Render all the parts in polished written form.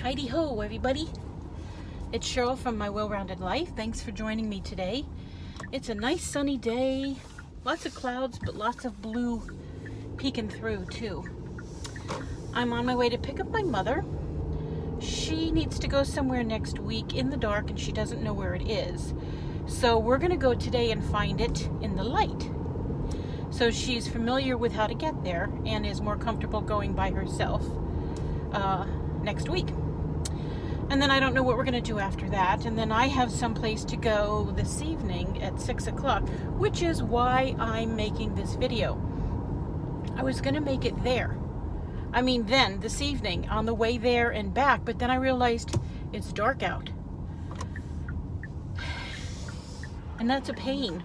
Heidi ho, everybody. It's Cheryl from My Well-Rounded Life. Thanks for joining me today. It's a nice sunny day. Lots of clouds, but lots of blue peeking through too. I'm on my way to pick up my mother. She needs to go somewhere next week in the dark and she doesn't know where it is. So we're going to go today and find it in the light. So she's familiar with how to get there and is more comfortable going by herself next week. And then I don't know what we're going to do after that. And then I have someplace to go this evening at 6 o'clock, which is why I'm making this video. I was going to make it there. This evening on the way there and back, but then I realized it's dark out. And that's a pain.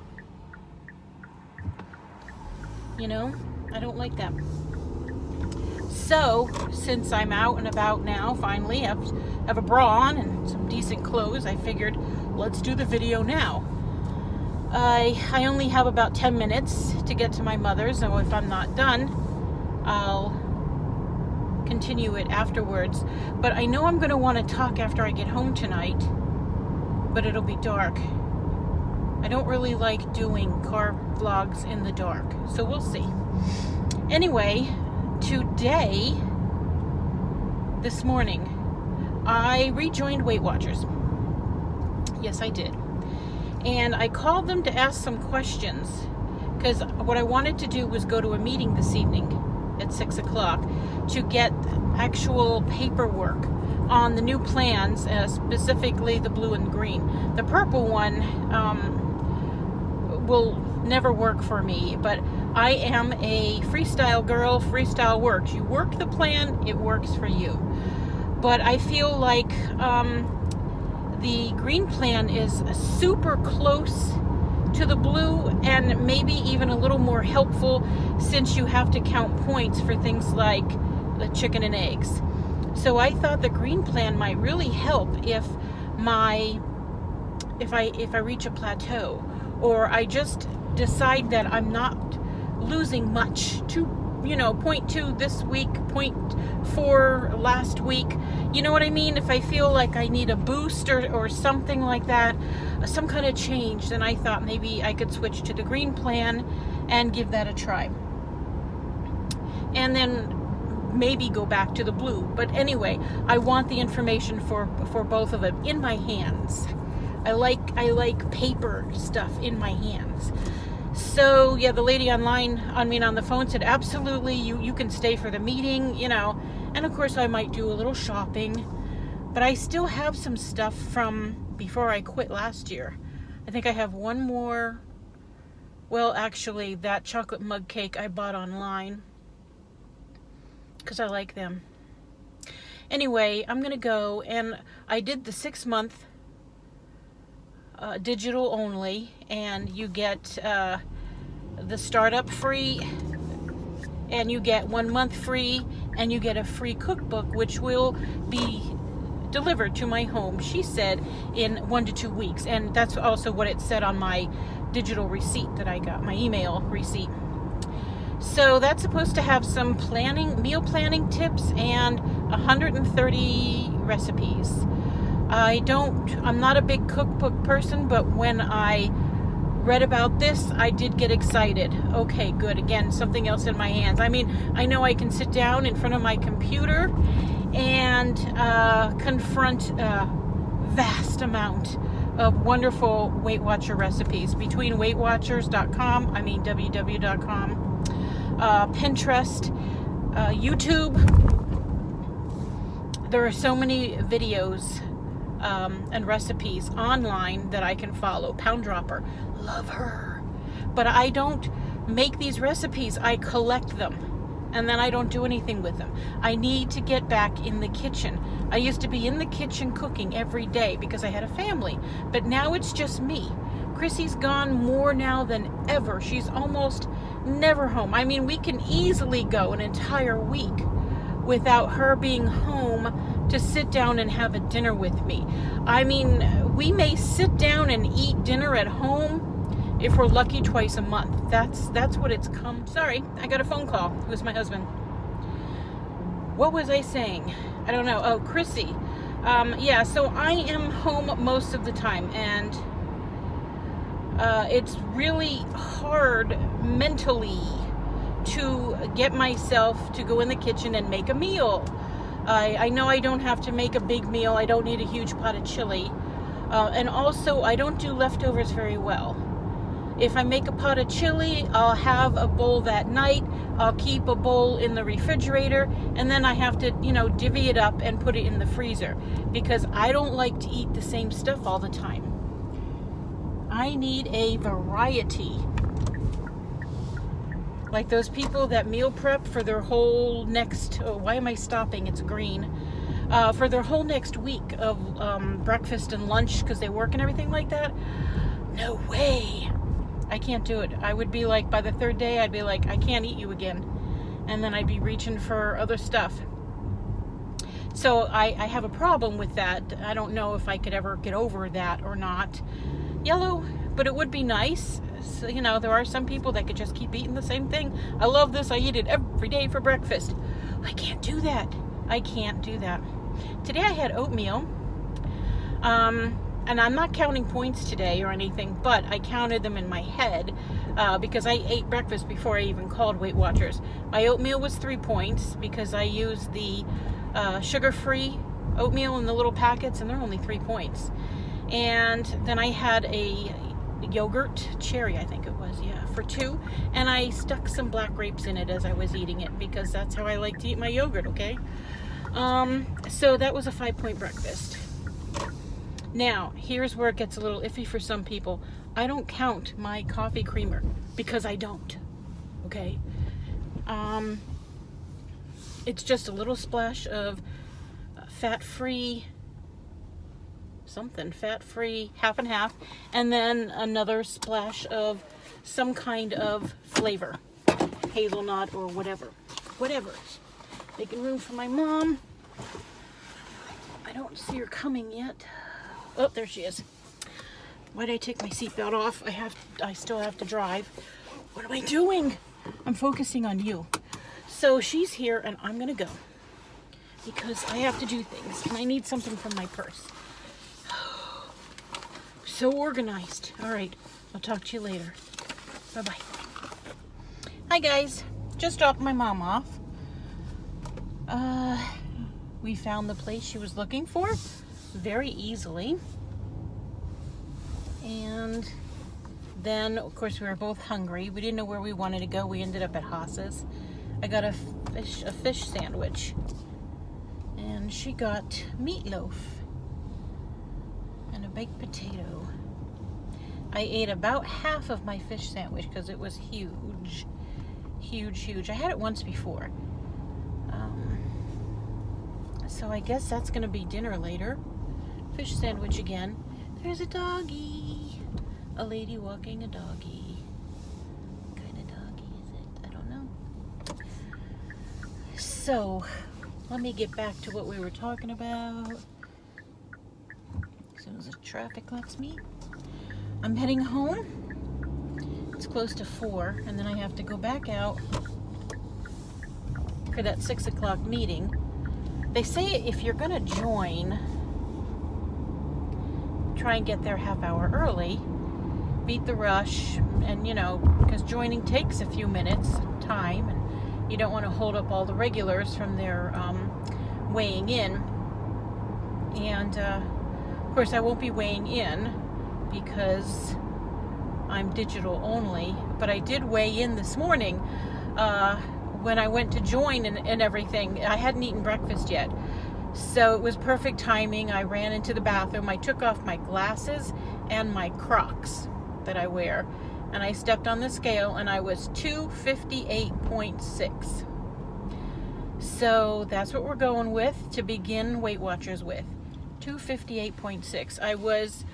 You know, I don't like that. So, since I'm out and about now, finally, I have a bra on and some decent clothes, I figured, let's do the video now. I only have about 10 minutes to get to my mother's, so if I'm not done, I'll continue it afterwards. But I know I'm going to want to talk after I get home tonight, but it'll be dark. I don't really like doing car vlogs in the dark, so we'll see. Anyway, today, this morning, I rejoined Weight Watchers. Yes, I did. And I called them to ask some questions because what I wanted to do was go to a meeting this evening at 6 o'clock to get actual paperwork on the new plans, specifically the blue and green. The purple one will never work for me, but I am a freestyle girl. Freestyle works. You work the plan, it works for you. But I feel like the green plan is super close to the blue and maybe even a little more helpful since you have to count points for things like the chicken and eggs. So I thought the green plan might really help if I reach a plateau, or I just decide that I'm not losing much to, 0.2 this week, 0.4 last week. You know what I mean? If I feel like I need a boost or something like that, some kind of change, then I thought maybe I could switch to the green plan and give that a try. And then maybe go back to the blue. But anyway, I want the information for both of them in my hands. I like paper stuff in my hands. So yeah, the lady on the phone said, absolutely, you can stay for the meeting, and of course I might do a little shopping, but I still have some stuff from before I quit last year. I think I have one more, well, actually that chocolate mug cake I bought online because I like them. Anyway, I'm gonna go, and I did the 6-month digital only, and you get the startup free, and you get 1 month free, and you get a free cookbook which will be delivered to my home, she said, in 1 to 2 weeks. And that's also what it said on my digital receipt that I got, my email receipt. So that's supposed to have some meal planning tips and 130 recipes. I'm not a big cookbook person, but when I read about this, I did get excited. Okay, good. Again, something else in my hands. I know I can sit down in front of my computer and confront a vast of wonderful Weight Watcher recipes between weightwatchers.com, www.com, Pinterest, YouTube. There are so many videos and recipes online that I can follow. Pound Dropper, love her. But I don't make these recipes, I collect them, and then I don't do anything with them. I need to get back in the kitchen. I used to be in the kitchen cooking every day because I had a family, but now it's just me. Chrissy's gone more now than ever. She's almost never home. We can easily go an entire week without her being home to sit down and have a dinner with me. We may sit down and eat dinner at home if we're lucky twice a month. That's what it's come. Sorry, I got a phone call. It was my husband. What was I saying? I don't know. Oh, Chrissy. Yeah, so I am home most of the time, and it's really hard mentally to get myself to go in the kitchen and make a meal. I know I don't have to make a big meal. I don't need a huge pot of chili. And also, I don't do leftovers very well. If I make a pot of chili, I'll have a bowl that night. I'll keep a bowl in the refrigerator, and then I have to, divvy it up and put it in the freezer, because I don't like to eat the same stuff all the time. I need a variety. Like those people that meal prep for their whole next, why am I stopping? It's green. For their whole next week of breakfast and lunch, because they work and everything like that. No way. I can't do it. I would be like, by the third day, I'd be like, I can't eat you again. And then I'd be reaching for other stuff. So I have a problem with that. I don't know if I could ever get over that or not. Yellow, but it would be nice. So, there are some people that could just keep eating the same thing. I love this. I eat it every day for breakfast. I can't do that. I can't do that. Today I had oatmeal. And I'm not counting points today or anything, but I counted them in my head because I ate breakfast before I even called Weight Watchers. My oatmeal was 3 points because I used the sugar-free oatmeal in the little packets, and they're only 3 points. And then I had a yogurt, cherry I think it was, for 2. And I stuck some black grapes in it as I was eating it, because that's how I like to eat my yogurt, okay? So that was a 5-point breakfast. Now, here's where it gets a little iffy for some people. I don't count my coffee creamer because I don't, okay? It's just a little splash of fat-free, half and half, and then another splash of some kind of flavor, hazelnut or whatever. Making room for my mom. I don't see her coming yet. Oh, there she is. Why did I take my seatbelt off? I still have to drive. What am I doing? I'm focusing on you. So she's here, and I'm gonna go because I have to do things, and I need something from my purse. So organized. All right, I'll talk to you later. Bye-bye. Hi guys, just dropped my mom off. We found the place she was looking for very easily. And then, of course, we were both hungry. We didn't know where we wanted to go. We ended up at Haas's. I got a fish sandwich. And she got meatloaf and a baked potato. I ate about half of my fish sandwich because it was huge. Huge. I had it once before. So I guess that's going to be dinner later. Fish sandwich again. There's a doggy. A lady walking a doggy. What kind of doggy is it? I don't know. So, let me get back to what we were talking about. As soon as the traffic lets me. I'm heading home. It's close to 4, and then I have to go back out for that 6 o'clock meeting. They say if you're going to join, try and get there half hour early, beat the rush, and because joining takes a few minutes time, and you don't want to hold up all the regulars from their weighing in. And of course I won't be weighing in because I'm digital only, but I did weigh in this morning when I went to join and everything. I hadn't eaten breakfast yet, so it was perfect timing. I ran into the bathroom. I took off my glasses and my Crocs that I wear, and I stepped on the scale, and I was 258.6. So that's what we're going with to begin Weight Watchers with. 258.6. I was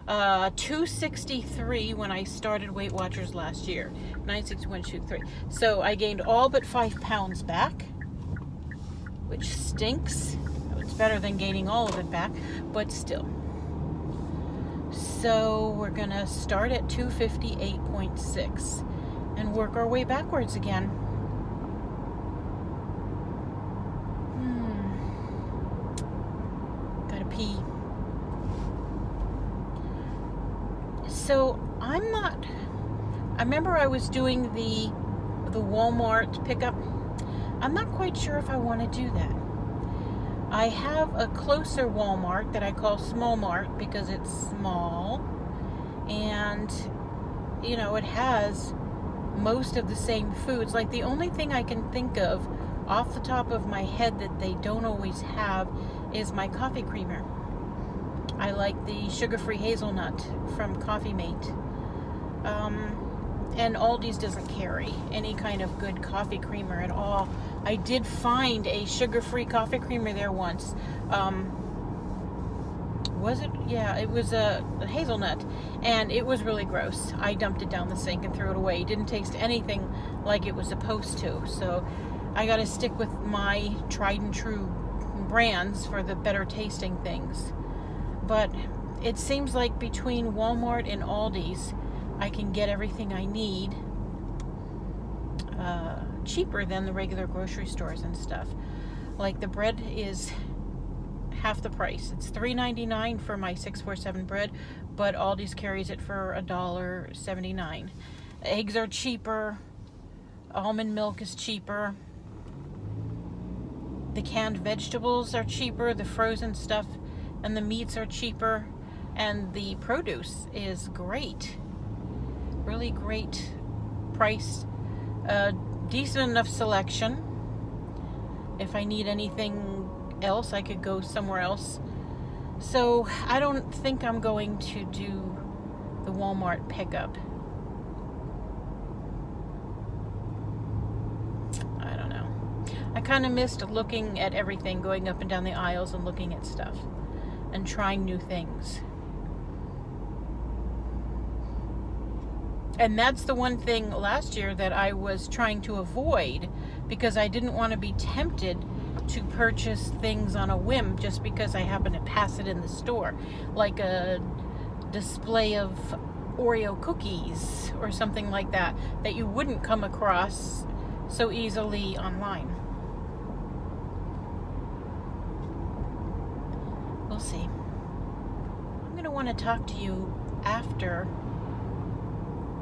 263 when I started Weight Watchers last year. 96123. So I gained all but 5 pounds back, which stinks. It's better than gaining all of it back, but still. So we're gonna start at 258.6 and work our way backwards again. Gotta recipe. So I remember I was doing the Walmart pickup. I'm not quite sure if I want to do that. I have a closer Walmart that I call Small Mart because it's small, and you know, it has most of the same foods. Like, the only thing I can think of off the top of my head that they don't always have is my coffee creamer. I like the sugar-free hazelnut from Coffee Mate. And Aldi's doesn't carry any kind of good coffee creamer at all. I did find a sugar-free coffee creamer there once. Was it? Yeah, it was a hazelnut, and it was really gross. I dumped it down the sink and threw it away. It didn't taste anything like it was supposed to. So I got to stick with my tried and true brands for the better tasting things. But it seems like between Walmart and Aldi's, I can get everything I need cheaper than the regular grocery stores and stuff. Like, the bread is half the price. It's $3.99 for my 647 bread, but Aldi's carries it for $1.79. Eggs are cheaper. Almond milk is cheaper. The canned vegetables are cheaper. The frozen stuff and the meats are cheaper. And the produce is great. Really great price. Decent enough selection. If I need anything else, I could go somewhere else. So I don't think I'm going to do the Walmart pickup. I don't know. I kind of missed looking at everything, going up and down the aisles and looking at stuff and trying new things. And that's the one thing last year that I was trying to avoid, because I didn't want to be tempted to purchase things on a whim just because I happen to pass it in the store, like a display of Oreo cookies or something like that you wouldn't come across so easily online. We'll see. I'm going to want to talk to you after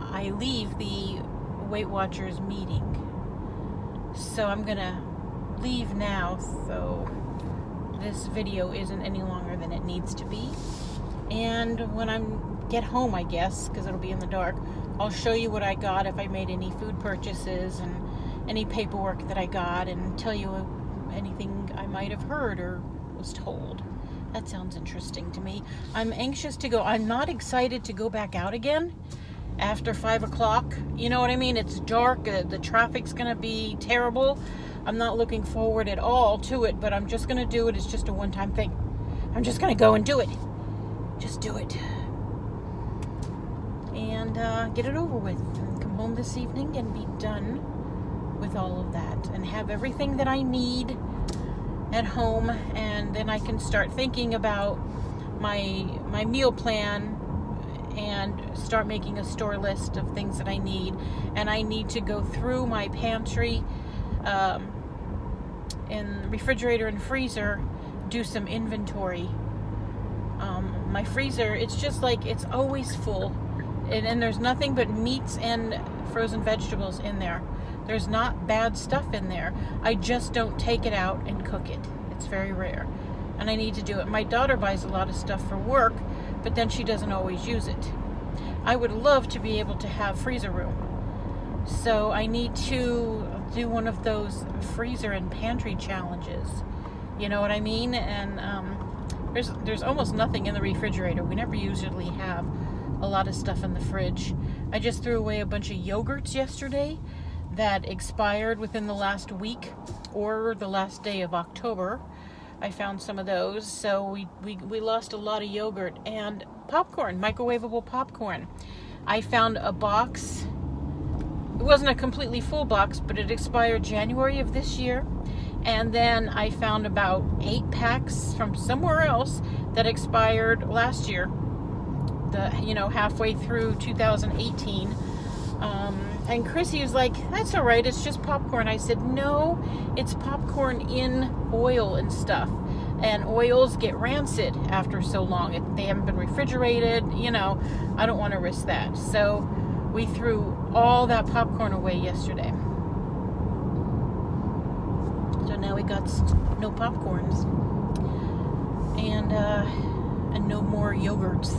I leave the Weight Watchers meeting. So I'm going to leave now, so this video isn't any longer than it needs to be. And when I get home, I guess, because it'll be in the dark, I'll show you what I got, if I made any food purchases and any paperwork that I got, and tell you anything I might have heard or was told. That sounds interesting to me. I'm anxious to go. I'm not excited to go back out again after 5 o'clock. You know what I mean? It's dark. The traffic's going to be terrible. I'm not looking forward at all to it, but I'm just going to do it. It's just a one-time thing. I'm just going to go and do it. Just do it. And get it over with. And come home this evening and be done with all of that. And have everything that I need at home. And then I can start thinking about my meal plan and start making a store list of things that I need. And I need to go through my pantry and refrigerator and freezer, do some inventory. My freezer, it's just like, it's always full, and there's nothing but meats and frozen vegetables in there. There's not bad stuff in there. I just don't take it out and cook it. It's very rare, and I need to do it. My daughter buys a lot of stuff for work, but then she doesn't always use it. I would love to be able to have freezer room, so I need to do one of those freezer and pantry challenges. You know what I mean? And there's almost nothing in the refrigerator. We never usually have a lot of stuff in the fridge. I just threw away a bunch of yogurts yesterday that expired within the last week or the last day of October. I found some of those, so we lost a lot of yogurt. And popcorn, microwavable popcorn. I found a box. It wasn't a completely full box, but it expired January of this year. And then I found about 8 packs from somewhere else that expired last year, halfway through 2018. And Chrissy was like, "That's all right, it's just popcorn." I said, "No, it's popcorn in oil and stuff. and oils get rancid after so long. They haven't been refrigerated, you know. I don't want to risk that. So we threw all that popcorn away yesterday. So now we got no popcorns and no more yogurts.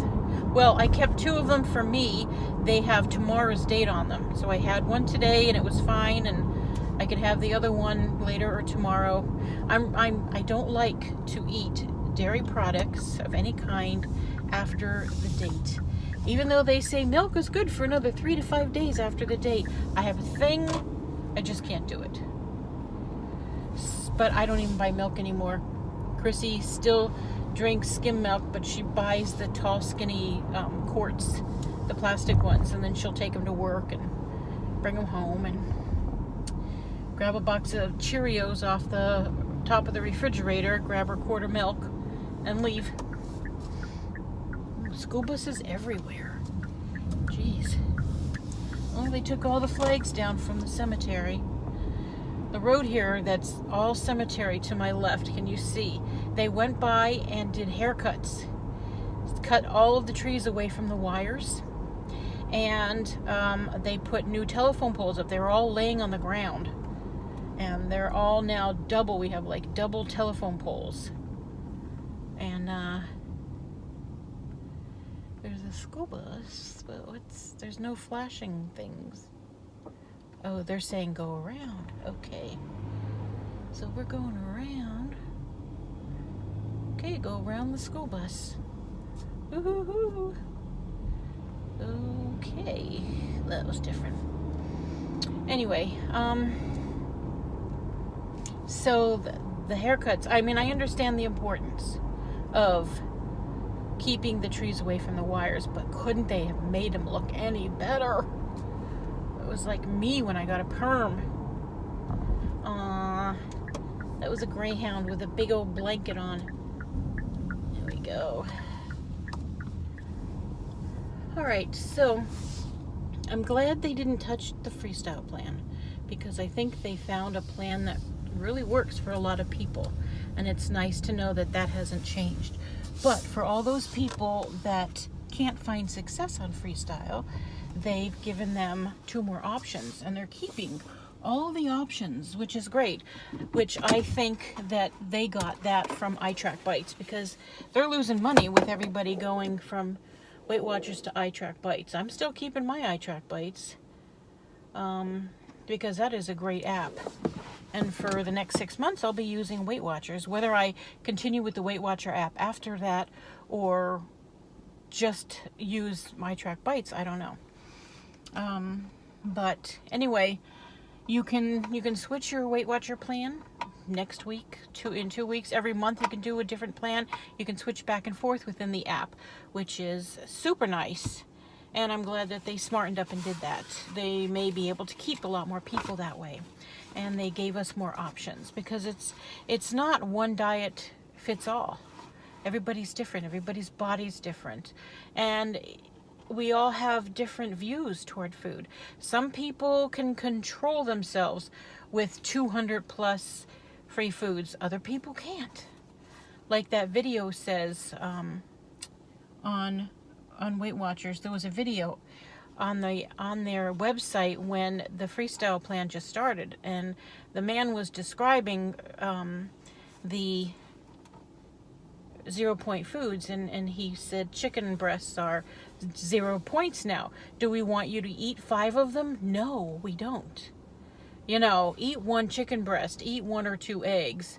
Well, I kept 2 of them for me. They have tomorrow's date on them. So I had one today and it was fine, and I could have the other one later or tomorrow. I don't like to eat dairy products of any kind after the date. Even though they say milk is good for another 3 to 5 days after the date, I have a thing, I just can't do it. But I don't even buy milk anymore. Chrissy still drinks skim milk, but she buys the tall, skinny quarts, the plastic ones, and then she'll take them to work and bring them home and grab a box of Cheerios off the top of the refrigerator, grab her quart of milk, and leave. School buses everywhere. Jeez. Oh, they took all the flags down from the cemetery. The road here, that's all cemetery to my left, can you see? They went by and did haircuts. Cut all of the trees away from the wires. And they put new telephone poles up. They were all laying on the ground. And they're all now double. We have like double telephone poles. And there's a school bus, but there's no flashing things. Oh, they're saying go around. Okay. So we're going around. Okay, go around the school bus. Woo-hoo-hoo. Okay. That was different. Anyway, so the haircuts, I mean, I understand the importance of keeping the trees away from the wires, but couldn't they have made them look any better? It was like me when I got a perm. That was a greyhound with a big old blanket on. There we go. Alright, so I'm glad they didn't touch the freestyle plan, because I think they found a plan that really works for a lot of people, and it's nice to know that that hasn't changed. But for all those people that can't find success on freestyle, they've given them 2 more options, and they're keeping all the options, which is great, which I think that they got that from iTrack Bites, because they're losing money with everybody going from Weight Watchers to iTrack Bites. I'm still keeping my iTrack Bites because that is a great app. And for the next 6 months, I'll be using Weight Watchers. Whether I continue with the Weight Watcher app after that or just use my iTrack Bites, I don't know. But anyway, you can switch your Weight Watcher plan next week, in 2 weeks. Every month you can do a different plan. You can switch back and forth within the app, which is super nice. And I'm glad that they smartened up and did that. They may be able to keep a lot more people that way. And they gave us more options, because it's not one diet fits all. Everybody's different. Everybody's body's different. And we all have different views toward food. Some people can control themselves with 200 plus free foods. Other people can't. Like that video says on Weight Watchers, there was a video on their website when the freestyle plan just started, and the man was describing the 0 point foods, and he said chicken breasts are 0 points now. Do we want you to eat 5 of them? No, we don't. You know, eat 1 chicken breast, eat 1 or 2 eggs.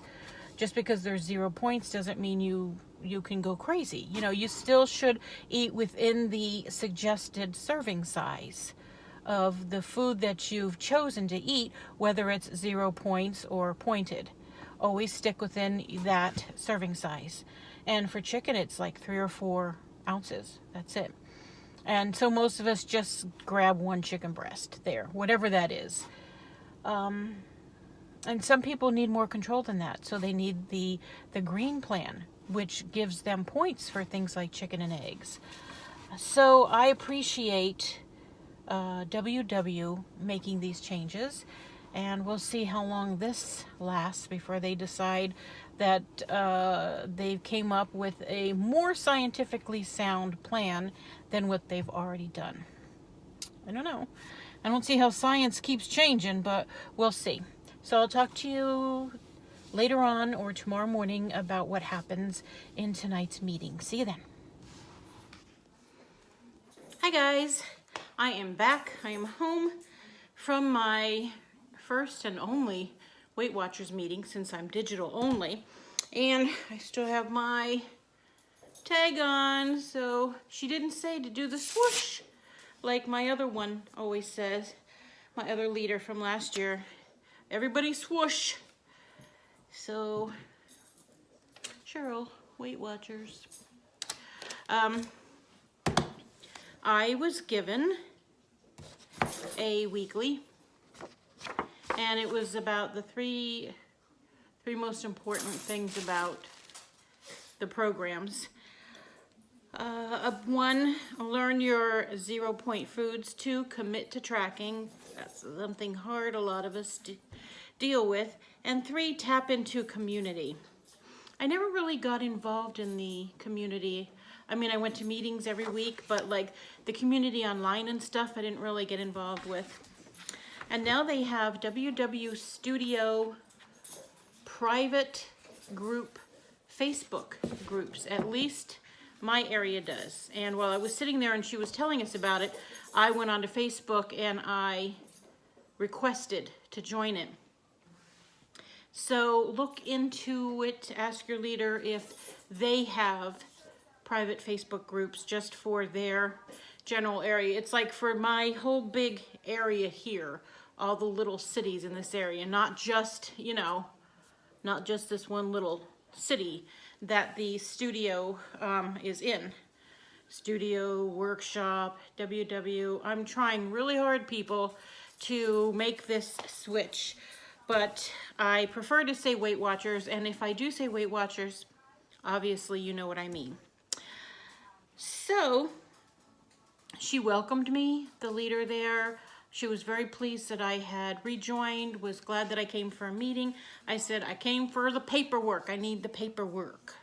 Just because there's 0 points doesn't mean you can go crazy. You know, you still should eat within the suggested serving size of the food that you've chosen to eat, whether it's 0 points or pointed. Always stick within that serving size. And for chicken, it's like 3 or 4 ounces. That's it. And so most of us just grab 1 chicken breast there, whatever that is. And some people need more control than that, so they need the green plan, which gives them points for things like chicken and eggs. So I appreciate WW making these changes, and we'll see how long this lasts before they decide that they came up with a more scientifically sound plan than what they've already done. I don't know. I don't see how science keeps changing, but we'll see. So I'll talk to you later on or tomorrow morning about what happens in tonight's meeting. See you then. Hi guys, I am back. I am home from my first and only Weight Watchers meeting since I'm digital only, and I still have my tag on, so she didn't say to do the swoosh like my other one always says, my other leader from last year. Everybody swoosh. So, Cheryl, Weight Watchers. I was given a weekly, and it was about the three most important things about the programs. One, learn your 0-point foods. 2, commit to tracking. That's something hard a lot of us deal with. And 3, tap into community. I never really got involved in the community. I mean, I went to meetings every week, but like the community online and stuff, I didn't really get involved with. And now they have WW Studio private group Facebook groups, at least my area does. And while I was sitting there and she was telling us about it, I went onto Facebook and I requested to join it. So look into it, ask your leader if they have private Facebook groups just for their general area. It's like for my whole big area here, all the little cities in this area, not just, you know, not just this one little city that the studio is in. Studio, workshop, WW. I'm trying really hard, people, to make this switch, but I prefer to say Weight Watchers, and if I do say Weight Watchers, obviously you know what I mean. So she welcomed me, the leader there. She was very pleased that I had rejoined, was glad that I came for a meeting. I said, I came for the paperwork. I need the paperwork.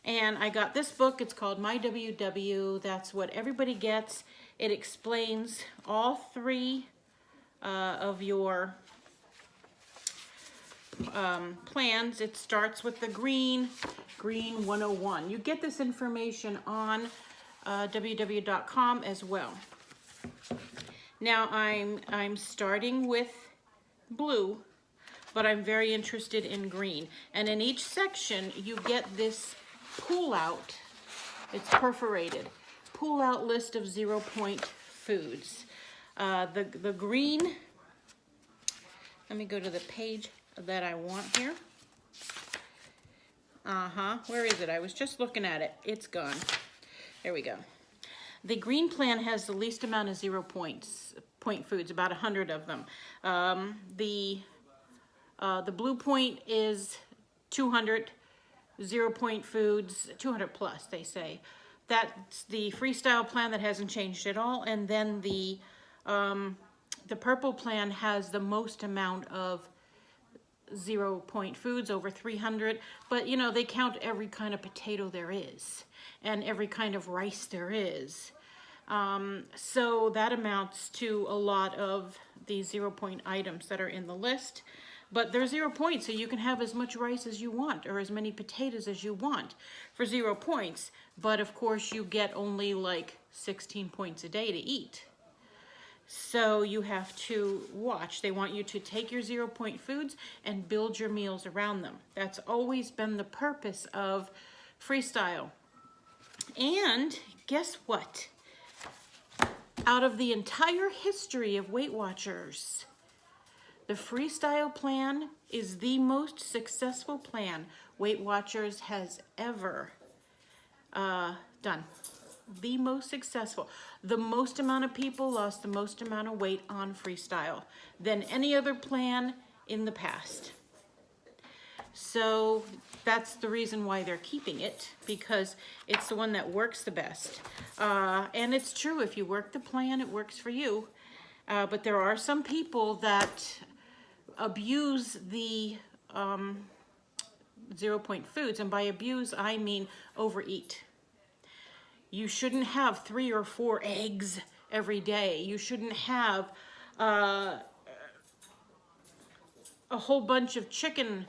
And I got this book. It's called My WW. That's what everybody gets. It explains all 3 of your plans. It starts with the green 101. You get this information on www.com as well. Now I'm starting with blue, but I'm very interested in green. And in each section you get this pull out. It's perforated. Pull out list of 0-point foods. The green, let me go to the page that I want here. Where is it? I was just looking at it. It's gone. There we go. The green plan has the least amount of 0-point foods, about 100 of them. The blue point is 200 0-point foods, 200 plus, they say. That's the freestyle plan that hasn't changed at all. And then the purple plan has the most amount of 0-point foods, over 300. But you know, they count every kind of potato there is and every kind of rice there is. So that amounts to a lot of these 0-point items that are in the list. But they're 0 points, so you can have as much rice as you want or as many potatoes as you want for 0 points. But of course you get only like 16 points a day to eat. So you have to watch. They want you to take your 0-point foods and build your meals around them. That's always been the purpose of freestyle. And guess what? Out of the entire history of Weight Watchers, the freestyle plan is the most successful plan Weight Watchers has ever done. The most successful. The most amount of people lost the most amount of weight on freestyle than any other plan in the past. So that's the reason why they're keeping it, because it's the one that works the best. And it's true, if you work the plan, it works for you. But there are some people that abuse the 0-point foods. And by abuse, I mean overeat. You shouldn't have 3 or 4 eggs every day. You shouldn't have a whole bunch of chicken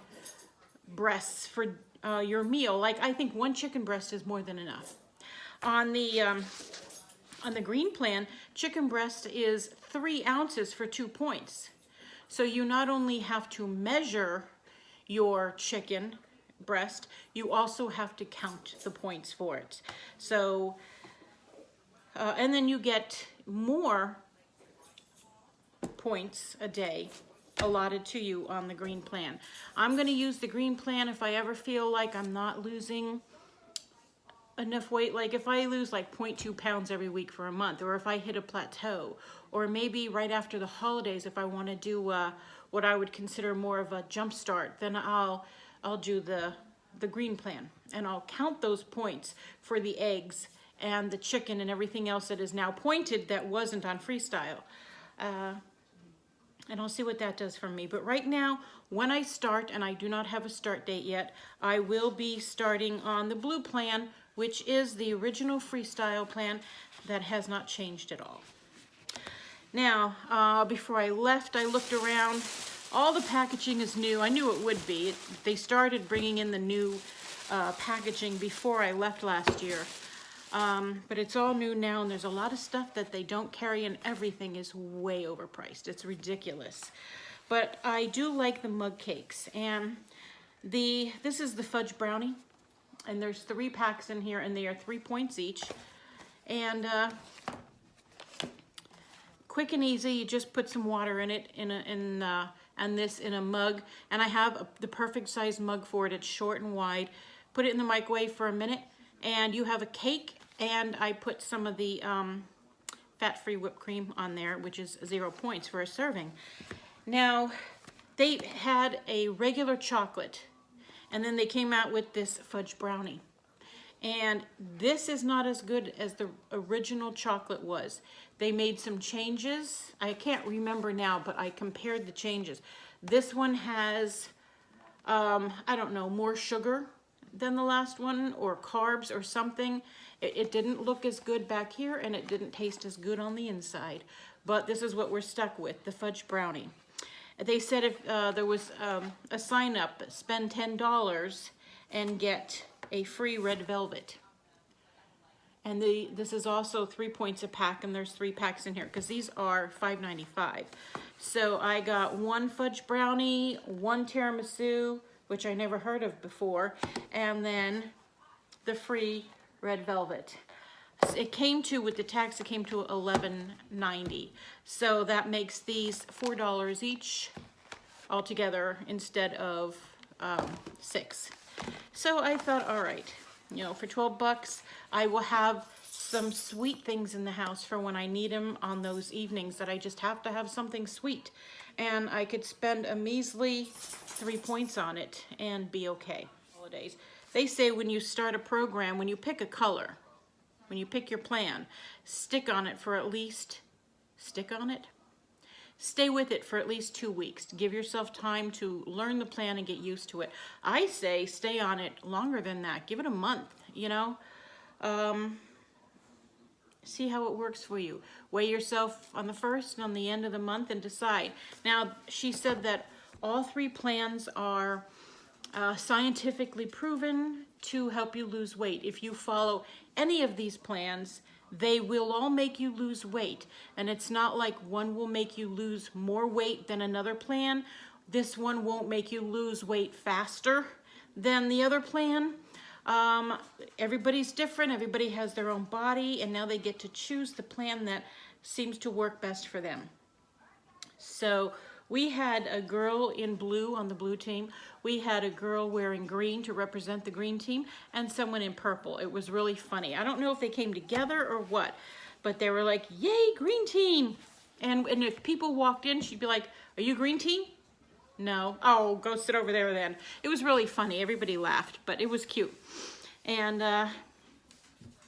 breasts for your meal. Like, I think 1 chicken breast is more than enough. On the green plan, chicken breast is 3 ounces for 2 points. So you not only have to measure your chicken breast, you also have to count the points for it. So, and then you get more points a day allotted to you on the green plan. I'm going to use the green plan if I ever feel like I'm not losing enough weight. Like if I lose like 0.2 pounds every week for a month, or if I hit a plateau, or maybe right after the holidays if I want to do what I would consider more of a jump start, then I'll do the green plan, and I'll count those points for the eggs and the chicken and everything else that is now pointed that wasn't on freestyle. And I'll see what that does for me. But right now, when I start, and I do not have a start date yet, I will be starting on the blue plan, which is the original freestyle plan that has not changed at all. Now, before I left, I looked around. All the packaging is new. I knew it would be. They started bringing in the new packaging before I left last year. But it's all new now, and there's a lot of stuff that they don't carry, and everything is way overpriced. It's ridiculous. But I do like the mug cakes, and this is the Fudge Brownie, and there's 3 packs in here, and they are 3 points each. And quick and easy, you just put some water in it, and this in a mug, and I have the perfect size mug for it. It's short and wide. Put it in the microwave for a minute, and you have a cake. And I put some of the fat-free whipped cream on there, which is 0 points for a serving. Now, they had a regular chocolate, and then they came out with this Fudge Brownie. And this is not as good as the original chocolate was. They made some changes. I can't remember now, but I compared the changes. This one has, I don't know, more sugar than the last one, or carbs or something. It didn't look as good back here, and it didn't taste as good on the inside. But this is what we're stuck with, the Fudge Brownie. They said if there was a sign up, spend $10 and get a free red velvet. And this is also 3 points a pack, and there's 3 packs in here, because these are $5.95. So I got 1 Fudge Brownie, 1 tiramisu, which I never heard of before, and then the free red velvet. It came to, with the tax, it came to $11.90. So that makes these $4 each altogether instead of $6. So I thought, all right, you know, for 12 bucks, I will have some sweet things in the house for when I need them on those evenings that I just have to have something sweet. And I could spend a measly 3 points on it and be okay. Holidays. They say when you start a program, when you pick a color, when you pick your plan, stick on it for at least, stay with it for at least 2 weeks to give yourself time to learn the plan and get used to it. I say stay on it longer than that. Give it a month, you know. See how it works for you. Weigh yourself on the first and on the end of the month and decide. Now, she said that all 3 plans are scientifically proven to help you lose weight. If you follow any of these plans, they will all make you lose weight. And it's not like one will make you lose more weight than another plan. This one won't make you lose weight faster than the other plan. Everybody's different. Everybody has their own body, and now they get to choose the plan that seems to work best for them. So we had a girl in blue on the blue team. We had a girl wearing green to represent the green team, and someone in purple. It was really funny. I don't know if they came together or what, but they were like, yay, green team. And if people walked in, she'd be like, are you green team? No. Oh, go sit over there then. It was really funny. Everybody laughed, but it was cute. And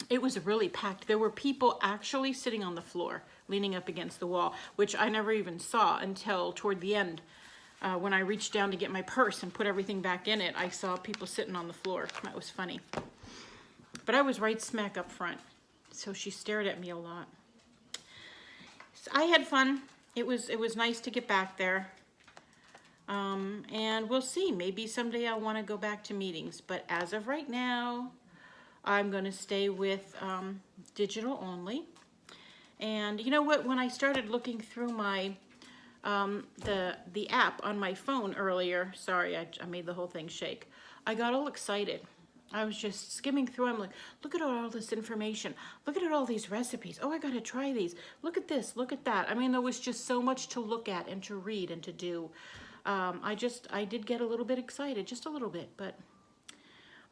it was really packed. There were people actually sitting on the floor, leaning up against the wall, which I never even saw until toward the end when I reached down to get my purse and put everything back in it, I saw people sitting on the floor. That was funny. But I was right smack up front, so she stared at me a lot. So I had fun. It was nice to get back there. And we'll see. Maybe someday I'll want to go back to meetings. But as of right now, I'm going to stay with digital only. And you know what? When I started looking through my the app on my phone earlier, sorry, I made the whole thing shake. I got all excited. I was just skimming through. I'm like, look at all this information. Look at all these recipes. Oh, I got to try these. Look at this. Look at that. I mean, there was just so much to look at and to read and to do. I did get a little bit excited, just a little bit, but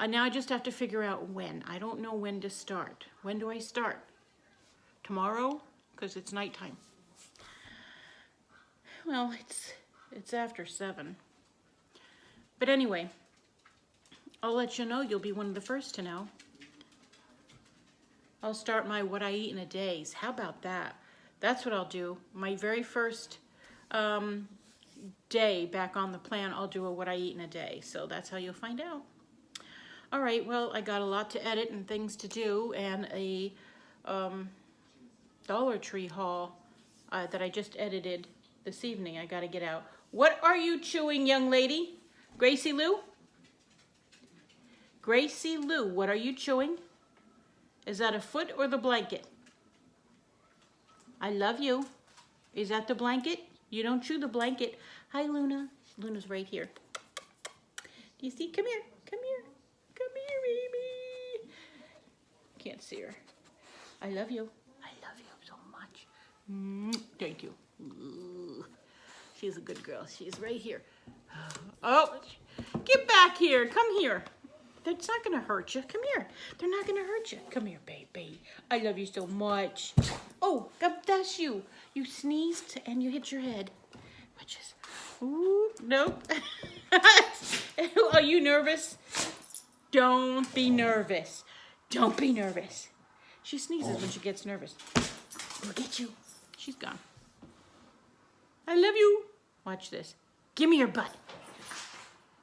now I just have to figure out when. I don't know when to start. When do I start? Tomorrow? Because it's nighttime. Well, it's after 7. But anyway, I'll let you know. You'll be one of the first to know. I'll start my what I eat in a days. How about that? That's what I'll do. My very first day back on the plan, I'll do a what I eat in a day. So that's how you'll find out. All right, well, I got a lot to edit and things to do, and a Dollar Tree haul that I just edited this evening. I got to get out. What are you chewing, young lady? Gracie Lou? Gracie Lou, what are you chewing? Is that a foot or the blanket? I love you. Is that the blanket? You don't chew the blanket. Hi, Luna. Luna's right here. Do you see? Come here. Come here. Come here, baby. Can't see her. I love you. I love you so much. Thank you. She's a good girl. She's right here. Oh, get back here. Come here. That's not going to hurt you. Come here. They're not going to hurt you. Come here, baby. I love you so much. Oh, God bless you. You sneezed and you hit your head. Watch this. Ooh, nope. Are you nervous? Don't be nervous. Don't be nervous. She sneezes when she gets nervous. We'll get you. She's gone. I love you. Watch this. Give me your butt.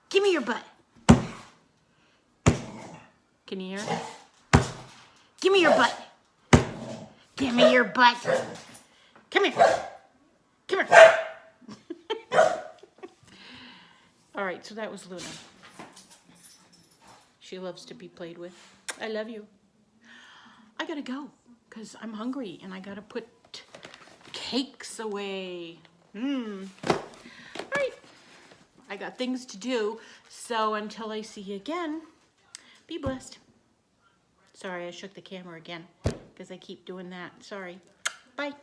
Give me your butt. Can you hear it? Give me your butt. Give me your butt. Come here. Come here. All right, so that was Luna. She loves to be played with. I love you. I gotta go because I'm hungry and I gotta put cakes away. All right. I got things to do. So until I see you again, be blessed. Sorry, I shook the camera again because I keep doing that. Sorry. Bye.